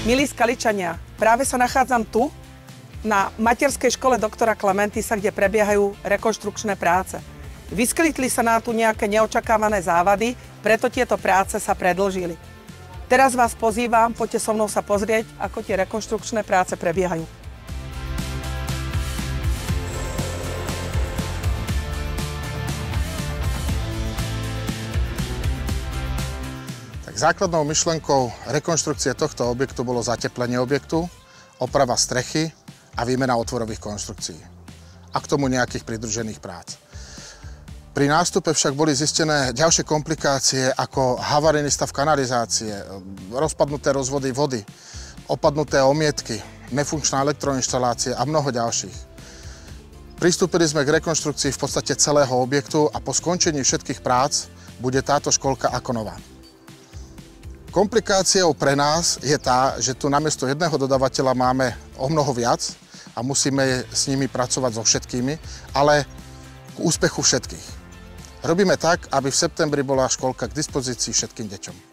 Milí Skaličania, práve sa nachádzam tu, na materskej škole doktora Klementisa, kde prebiehajú rekonštrukčné práce. Vyskytli sa nám tu nejaké neočakávané závady, preto tieto práce sa predĺžili. Teraz vás pozývam, poďte so mnou sa pozrieť, ako tie rekonštrukčné práce prebiehajú. Základnou myšlenkou rekonštrukcie tohto objektu bolo zateplenie objektu, oprava strechy a výmena otvorových konštrukcií. A k tomu nejakých pridružených prác. Pri nástupe však boli zistené ďalšie komplikácie ako havarijný stav kanalizácie, rozpadnuté rozvody vody, opadnuté omietky, nefunkčná elektroinštalácia a mnoho ďalších. Pristúpili sme k rekonštrukcii v podstate celého objektu a po skončení všetkých prác bude táto školka ako nová. Komplikáciou pre nás je tá, že tu namiesto jedného dodávateľa máme o mnoho viac a musíme s nimi pracovať so všetkými, ale k úspechu všetkých. Robíme tak, aby v septembri bola školka k dispozícii všetkým deťom.